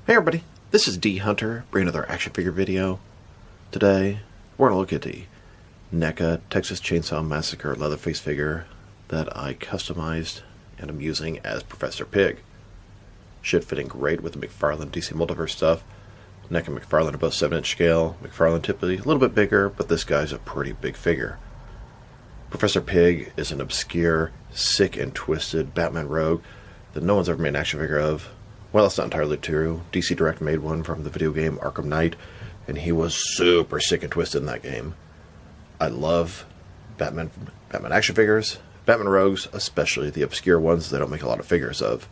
Hey everybody, this is D Hunter, bringing another action figure video. Today, we're going to look at the Neca Texas Chainsaw Massacre Leatherface figure that I customized and I'm using as Professor Pyg. Should fit in great with the Mcfarlane DC Multiverse stuff. Neca and Mcfarlane are both 7-inch scale. Mcfarlane typically a little bit bigger, but this guy's a pretty big figure. Professor Pyg is an obscure, sick and twisted Batman rogue that no one's ever made an action figure of. Well, that's not entirely true. DC Direct made one from the video game Arkham Knight, and he was super sick and twisted in that game. I love Batman action figures, Batman rogues, especially the obscure ones they don't make a lot of figures of.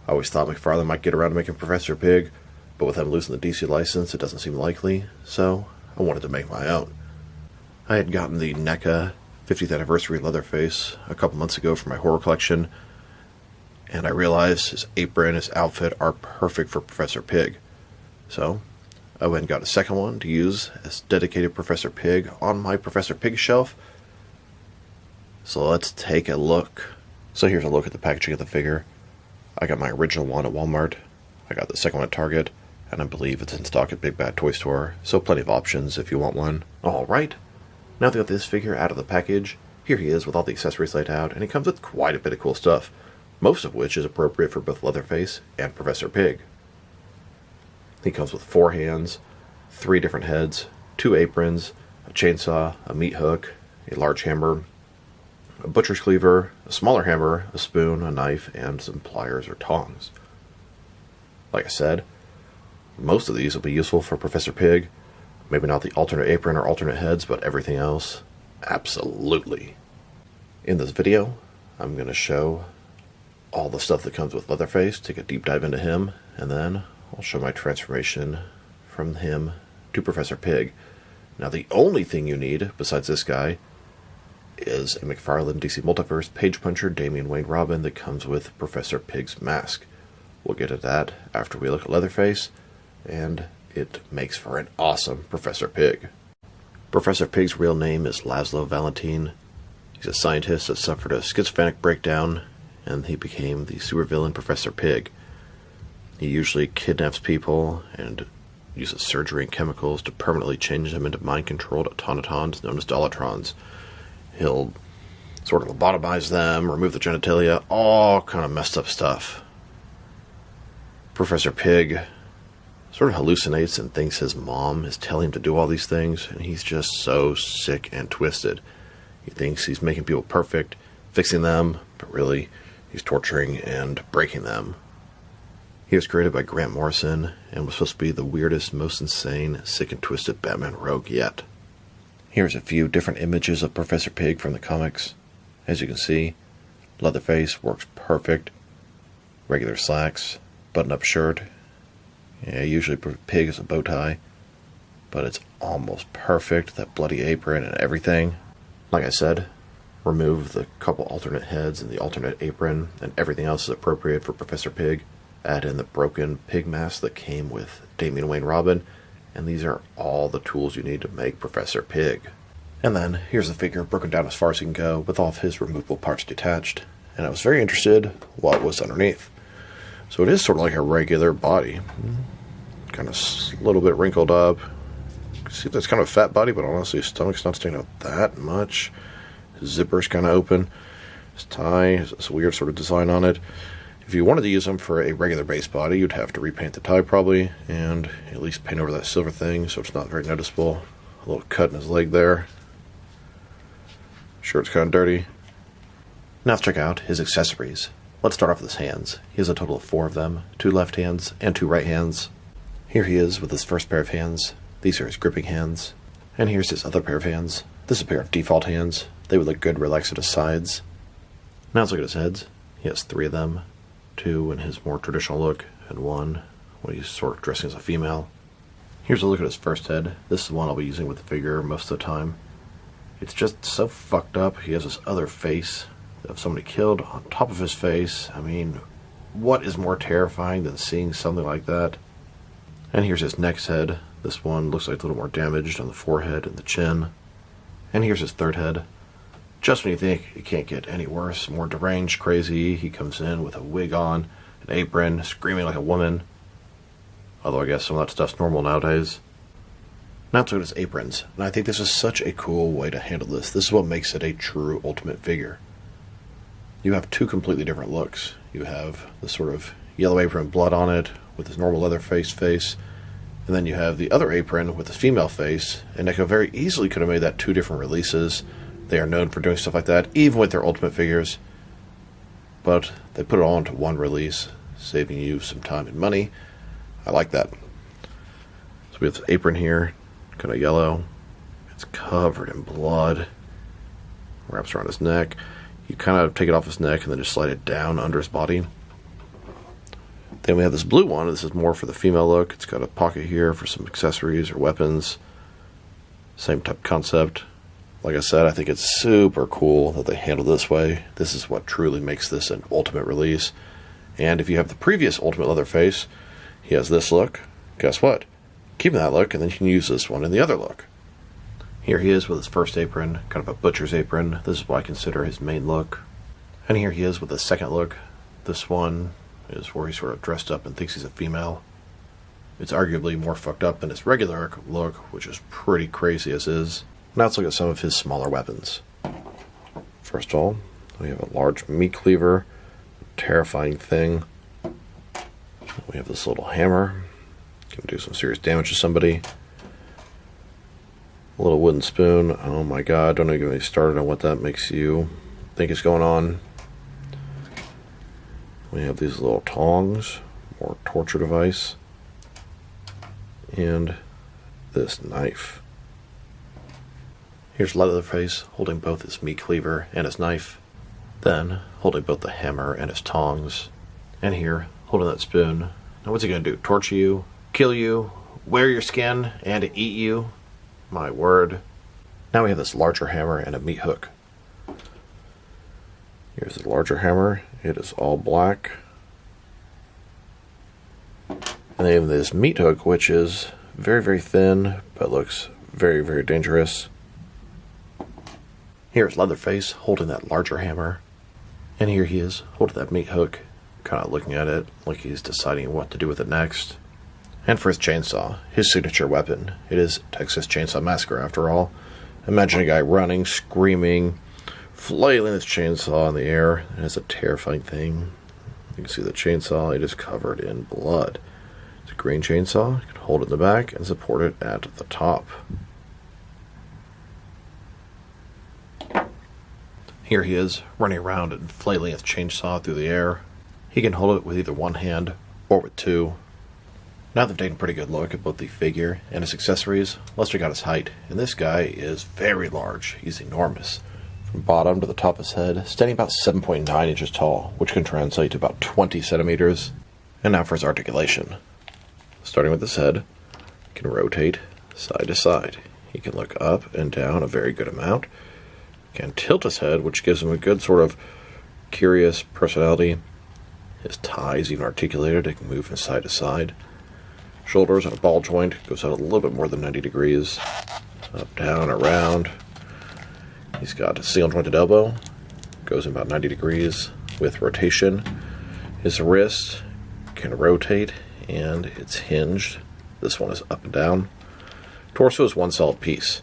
I always thought Mcfarlane might get around to making Professor Pyg, but with him losing the DC license, it doesn't seem likely, so I wanted to make my own. I had gotten the Neca 50th Anniversary Leatherface a couple months ago for my horror collection, and I realized his apron, his outfit are perfect for Professor Pyg. So, I went and got a second one to use as dedicated Professor Pyg on my Professor Pyg shelf. So let's take a look. So here's a look at the packaging of the figure. I got my original one at Walmart, I got the second one at Target, and I believe it's in stock at Big Bad Toy Store, so plenty of options if you want one. Alright, now that I got this figure out of the package, here he is with all the accessories laid out, and he comes with quite a bit of cool stuff. Most of which is appropriate for both Leatherface and Professor Pyg. He comes with 4 hands, 3 different heads, 2 aprons, a chainsaw, a meat hook, a large hammer, a butcher's cleaver, a smaller hammer, a spoon, a knife, and some pliers or tongs. Like I said, most of these will be useful for Professor Pyg. Maybe not the alternate apron or alternate heads, but everything else, absolutely. In this video, I'm going to show all the stuff that comes with Leatherface, take a deep dive into him, and then I'll show my transformation from him to Professor Pyg. Now the only thing you need, besides this guy, is a Mcfarlane DC Multiverse Page Puncher Damian Wayne Robin that comes with Professor Pyg's mask. We'll get at that after we look at Leatherface, and it makes for an awesome Professor Pyg. Professor Pyg's real name is Laszlo Valentine. He's a scientist that suffered a schizophrenic breakdown, and he became the supervillain Professor Pyg. He usually kidnaps people and uses surgery and chemicals to permanently change them into mind-controlled automatons known as Dolatrons. He'll sort of lobotomize them, remove the genitalia, all kind of messed up stuff. Professor Pyg sort of hallucinates and thinks his mom is telling him to do all these things, and he's just so sick and twisted. He thinks he's making people perfect, fixing them, but really he's torturing and breaking them. He was created by Grant Morrison and was supposed to be the weirdest, most insane, sick and twisted Batman rogue yet. Here's a few different images of Professor Pyg from the comics. As you can see, Leatherface works perfect. Regular slacks, button-up shirt. Yeah, usually Pyg is a bow tie, but it's almost perfect. That bloody apron and everything. Like I said, remove the couple alternate heads and the alternate apron, and everything else is appropriate for Professor Pyg. Add in the broken pig mask that came with Damian Wayne Robin, and these are all the tools you need to make Professor Pyg. And then, here's the figure broken down as far as he can go, with all of his removable parts detached, and I was very interested what was underneath. So it is sort of like a regular body. Kind of a little bit wrinkled up. See, that's kind of a fat body, but honestly his stomach's not sticking out that much. His zipper's kind of open. His tie has this weird sort of design on it. If you wanted to use him for a regular base body, you'd have to repaint the tie probably, and at least paint over that silver thing so it's not very noticeable. A little cut in his leg there. Shirt's kind of dirty. Now let's check out his accessories. Let's start off with his hands. He has a total of 4 of them, 2 left hands and 2 right hands. Here he is with his first pair of hands. These are his gripping hands. And here's his other pair of hands. This is a pair of default hands. They would look good relaxed at his sides. Now let's look at his heads. He has 3 of them. 2 in his more traditional look, and 1 when he's sort of dressing as a female. Here's a look at his first head. This is the one I'll be using with the figure most of the time. It's just so fucked up. He has this other face of somebody killed on top of his face. I mean, what is more terrifying than seeing something like that? And here's his next head. This one looks like a little more damaged on the forehead and the chin. And here's his third head. Just when you think it can't get any worse, more deranged, crazy, he comes in with a wig on, an apron, screaming like a woman. although I guess some of that stuff's normal nowadays. Now let's look at his aprons, and I think this is such a cool way to handle this. This is what makes it a true Ultimate figure. You have two completely different looks. You have the sort of yellow apron with blood on it, with his normal Leatherface face, and then you have the other apron with the female face, and Neca very easily could have made that two different releases. They are known for doing stuff like that, even with their Ultimate figures, but they put it all into one release, saving you some time and money. I like that. So we have this apron here, kind of yellow. It's covered in blood. Wraps around his neck. You kind of take it off his neck and then just slide it down under his body. Then we have this blue one. This is more for the female look. It's got a pocket here for some accessories or weapons. Same type concept. Like I said, I think it's super cool that they handle this way. This is what truly makes this an Ultimate release. And if you have the previous Ultimate Leatherface, he has this look. Guess what? Keep that look, and then you can use this one in the other look. Here he is with his first apron, kind of a butcher's apron. This is what I consider his main look. And here he is with his second look. This one is where he's sort of dressed up and thinks he's a female. It's arguably more fucked up than his regular look, which is pretty crazy as is. Now let's look at some of his smaller weapons. First of all, we have a large meat cleaver, a terrifying thing. We have this little hammer, can do some serious damage to somebody. A little wooden spoon. Oh my god, don't even get me started on what that makes you think is going on. We have these little tongs, more torture device, and this knife. Here's Leatherface holding both his meat cleaver and his knife, then holding both the hammer and his tongs, and here holding that spoon. Now what's he going to do? Torture you? Kill you? Wear your skin? And eat you? My word. Now we have this larger hammer and a meat hook. Here's the larger hammer. It is all black. And they have this meat hook, which is very, very thin, but looks very, very dangerous. Here's Leatherface holding that larger hammer. And here he is holding that meat hook, kind of looking at it like he's deciding what to do with it next. And for his chainsaw, his signature weapon. It is Texas Chainsaw Massacre, after all. Imagine a guy running, screaming, flailing his chainsaw in the air. And it's a terrifying thing. You can see the chainsaw, it is covered in blood. It's a green chainsaw. You can hold it in the back and support it at the top. Here he is, running around and flailing his chainsaw through the air. He can hold it with either one hand or with two. Now that they've taken a pretty good look at both the figure and his accessories, let's check out his height. And this guy is very large. He's enormous. From bottom to the top of his head, standing about 7.9 inches tall, which can translate to about 20 centimeters. And now for his articulation. Starting with his head, he can rotate side to side. He can look up and down a very good amount. Can tilt his head, which gives him a good sort of curious personality. His tie is even articulated. It can move from side to side. Shoulders and a ball joint goes out a little bit more than 90 degrees. Up, down, around. He's got a single jointed elbow. Goes about 90 degrees with rotation. His wrist can rotate and it's hinged. This one is up and down. Torso is one solid piece.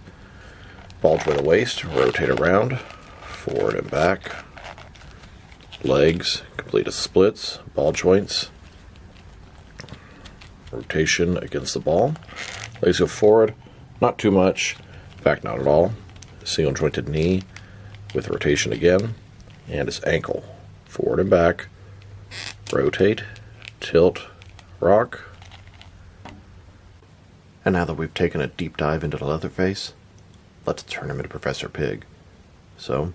Ball joint of the waist, rotate around, forward and back. Legs, complete as splits, ball joints. Rotation against the ball. Legs go forward, not too much, back not at all. Single jointed knee with rotation again. And his ankle, forward and back. Rotate, tilt, rock. And now that we've taken a deep dive into the Leatherface, let's turn him into Professor Pyg. So,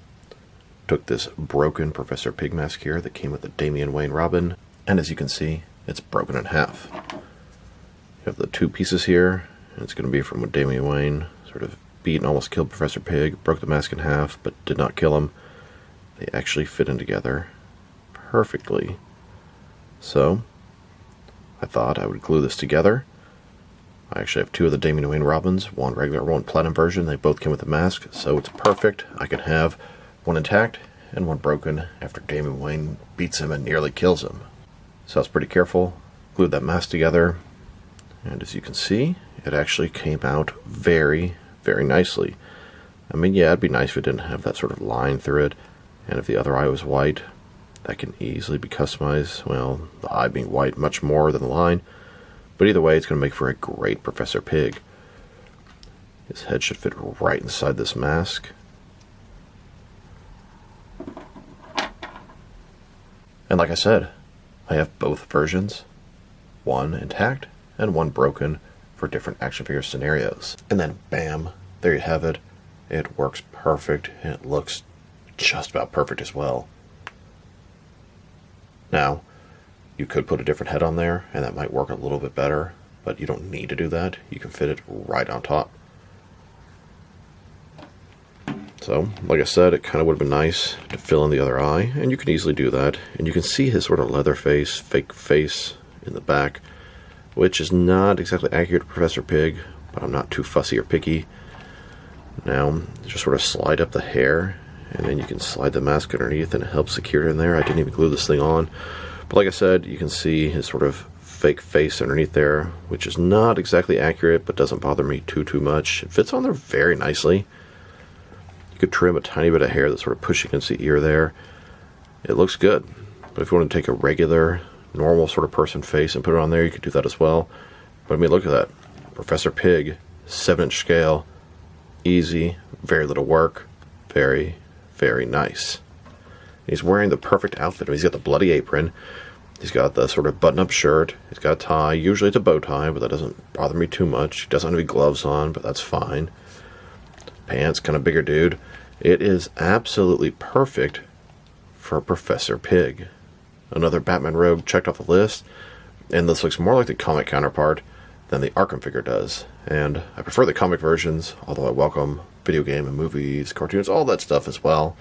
took this broken Professor Pyg mask here that came with the Damian Wayne Robin, and as you can see, it's broken in half. You have the two pieces here, and it's going to be from when Damian Wayne sort of beat and almost killed Professor Pyg, broke the mask in half, but did not kill him. They actually fit in together perfectly. So, I thought I would glue this together. I actually have two of the Damian Wayne Robins, one regular, one platinum version. They both came with a mask, so it's perfect. I can have one intact and one broken after Damian Wayne beats him and nearly kills him. So I was pretty careful, glued that mask together, And as you can see, it actually came out very, very nicely. I mean, yeah, it'd be nice if it didn't have that sort of line through it, and if the other eye was white, that can easily be customized. Well, the eye being white much more than the line, but either way, it's going to make for a great Professor Pyg. His head should fit right inside this mask. And like I said, I have both versions, one intact and one broken for different action figure scenarios. And then bam, there you have it. It works perfect and it looks just about perfect as well. Now, you could put a different head on there and that might work a little bit better, but you don't need to do that. You can fit it right on top. So, like I said, it kind of would have been nice to fill in the other eye, and you can easily do that. And you can see his sort of Leatherface, fake face in the back, which is not exactly accurate to Professor Pyg, but I'm not too fussy or picky. Now, just sort of slide up the hair, and then you can slide the mask underneath, and it helps secure it in there. I didn't even glue this thing on. But like I said, you can see his sort of fake face underneath there, which is not exactly accurate, but doesn't bother me too much. It fits on there very nicely. Could trim a tiny bit of hair that's sort of pushing against the ear there. It looks good, but if you want to take a regular, normal sort of person face and put it on there, you could do that as well. But I mean, look at that. Professor Pyg, 7-inch scale, easy, very little work, very, very nice. He's wearing the perfect outfit. He's got the bloody apron, he's got the sort of button-up shirt, he's got a tie. Usually it's a bow tie, but that doesn't bother me too much. He doesn't have any gloves on, but that's fine. Pants, kind of bigger dude. It is absolutely perfect for Professor Pyg. Another Batman rogue checked off the list, and this looks more like the comic counterpart than the Arkham figure does. And I prefer the comic versions, although I welcome video game and movies, cartoons, all that stuff as well.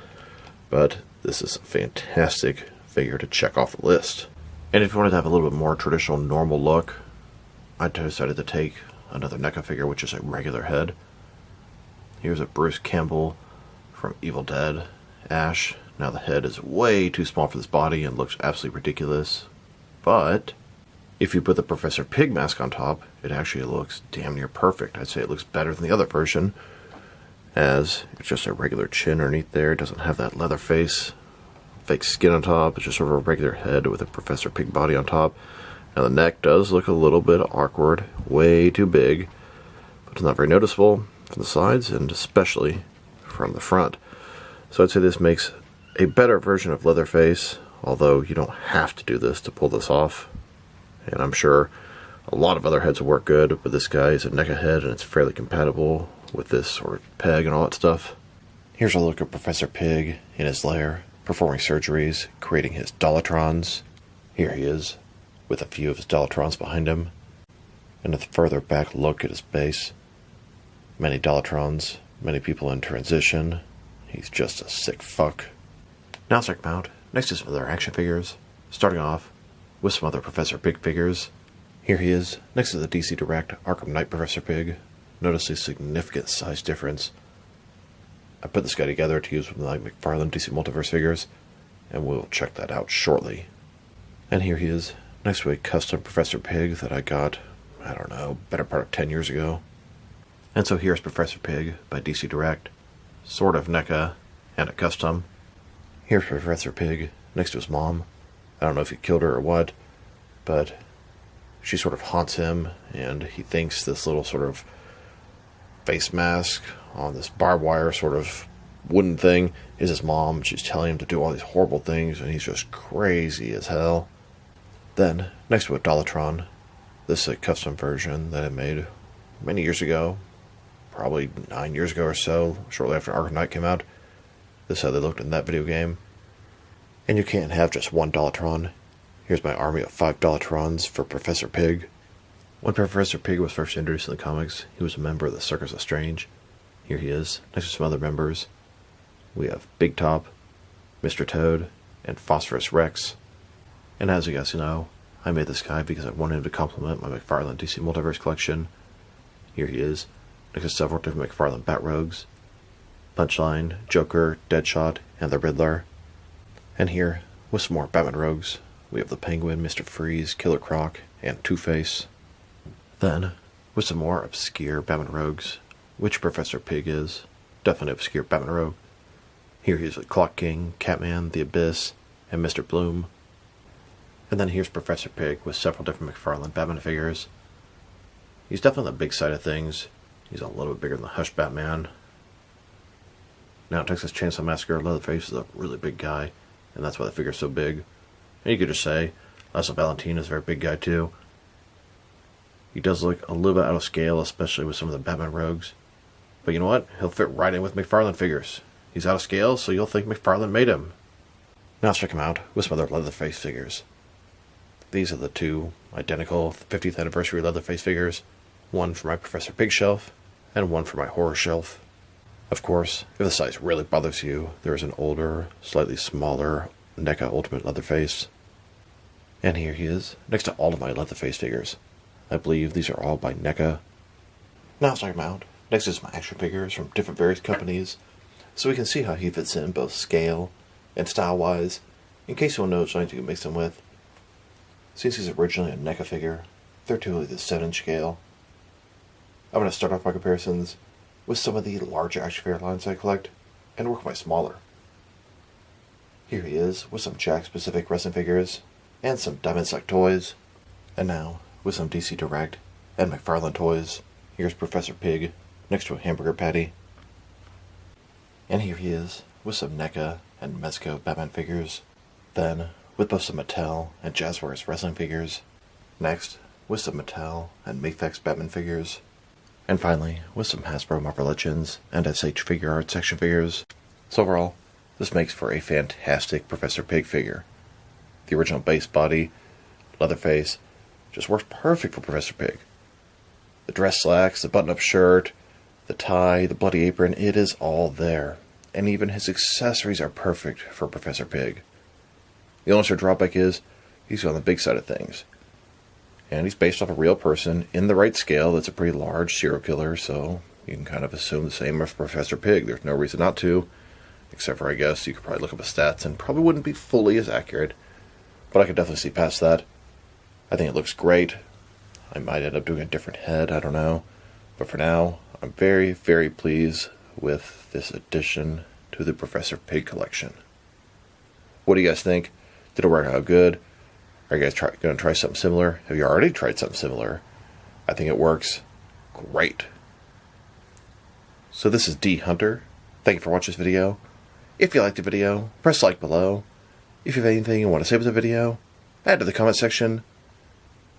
But this is a fantastic figure to check off the list. And if you wanted to have a little bit more traditional, normal look, I decided to take another Neca figure, which is a regular head. Here's a Bruce Campbell from Evil Dead, Ash. Now the head is way too small for this body and looks absolutely ridiculous. But if you put the Professor Pyg mask on top, it actually looks damn near perfect. I'd say it looks better than the other version, as it's just a regular chin underneath there. It doesn't have that leather face, fake skin on top. It's just sort of a regular head with a Professor Pyg body on top. Now the neck does look a little bit awkward, way too big, but it's not very noticeable from the sides and especially from the front. So I'd say this makes a better version of Leatherface, although you don't have to do this to pull this off. And I'm sure a lot of other heads will work good, but this guy is a Neca head and it's fairly compatible with this sort of peg and all that stuff. Here's a look at Professor Pyg in his lair, performing surgeries, creating his Dolatrons. Here he is, with a few of his Dolatrons behind him. And a further back look at his base. Many Dolatrons, many people in transition. He's just a sick fuck. Now let's check him out next to some other action figures, starting off with some other Professor Pyg figures. Here he is, next to the DC Direct Arkham Knight Professor Pyg. Notice the significant size difference. I put this guy together to use with my Mcfarlane DC Multiverse figures, and we'll check that out shortly. And here he is, next to a custom Professor Pyg that I got, I don't know, better part of 10 years ago. And so here's Professor Pyg by DC Direct, sort of Neca, and a custom. Here's Professor Pyg next to his mom. I don't know if he killed her or what, but she sort of haunts him, and he thinks this little sort of face mask on this barbed wire sort of wooden thing is his mom. She's telling him to do all these horrible things, and he's just crazy as hell. Then, next to a Dolatron, this is a custom version that I made many years ago, probably 9 years ago or so, shortly after Arkham Knight came out. This is how they looked in that video game. And you can't have just one Dolatron. Here's my army of 5 Dolatrons for Professor Pyg. When Professor Pyg was first introduced in the comics, he was a member of the Circus of Strange. Here he is, next to some other members. We have Big Top, Mr. Toad, and Phosphorus Rex. And as you guys know, I made this guy because I wanted him to complement my Mcfarlane DC Multiverse collection. Here he is, next to several different Mcfarlane Bat-Rogues, Punchline, Joker, Deadshot, and the Riddler. And here, with some more Batman Rogues, we have the Penguin, Mr. Freeze, Killer Croc, and Two-Face. Then, with some more obscure Batman rogues, which Professor Pyg is. Definitely obscure Batman rogue. Here he is with Clock King, Catman, The Abyss, and Mr. Bloom. And then here's Professor Pyg with several different Mcfarlane Batman figures. He's definitely on the big side of things. He's a little bit bigger than the Hush Batman. Now, Texas Chainsaw Massacre, Leatherface is a really big guy, and that's why the figure's so big. And you could just say, Lasso Valentine is a very big guy too. He does look a little bit out of scale, especially with some of the Batman rogues. But you know what? He'll fit right in with Mcfarlane figures. He's out of scale, so you'll think Mcfarlane made him. Now let's check him out with some other Leatherface figures. These are the two identical 50th anniversary Leatherface figures. One for my Professor Pyg shelf, and one for my horror shelf. Of course, if the size really bothers you, there is an older, slightly smaller Neca Ultimate Leatherface. And here he is, next to all of my Leatherface figures. I believe these are all by Neca. Now let's check him out. Next is my action figures from different various companies, so we can see how he fits in both scale and style-wise, in case you want to know which lines you can mix him with. Since he's originally a Neca figure, they're typically the 7-inch scale. I'm going to start off my comparisons with some of the larger action figure lines I collect, and work my smaller. Here he is, with some Jack-specific wrestling figures, and some Diamond Select toys. And now, with some DC Direct and Mcfarlane toys, here's Professor Pyg, next to a hamburger patty. And here he is, with some Neca and Mezco Batman figures. Then, with both some Mattel and Jazzwares wrestling figures. Next, with some Mattel and Mafex Batman figures. And finally, with some Hasbro Marvel Legends and SH Figure Arts action figures. So overall, this makes for a fantastic Professor Pyg figure. The original base body, Leatherface, just works perfect for Professor Pyg. The dress slacks, the button-up shirt, the tie, the bloody apron, it is all there. And even his accessories are perfect for Professor Pyg. The only sort of drawback is, he's on the big side of things. And he's based off a real person in the right scale that's a pretty large serial killer, so you can kind of assume the same as Professor Pyg. There's no reason not to, except for, I guess, you could probably look up his stats and probably wouldn't be fully as accurate. But I could definitely see past that. I think it looks great. I might end up doing a different head, I don't know. But for now, I'm very, very pleased with this addition to the Professor Pyg collection. What do you guys think? Did it work out good? Are you guys going to try something similar? Have you already tried something similar? I think it works great. So this is D Hunter. Thank you for watching this video. If you liked the video, press like below. If you have anything you want to say about the video, add to the comment section.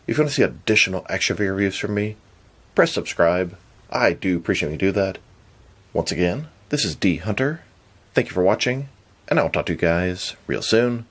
If you want to see additional action figure reviews from me, press subscribe. I do appreciate when you do that. Once again, this is D Hunter. Thank you for watching, and I'll talk to you guys real soon.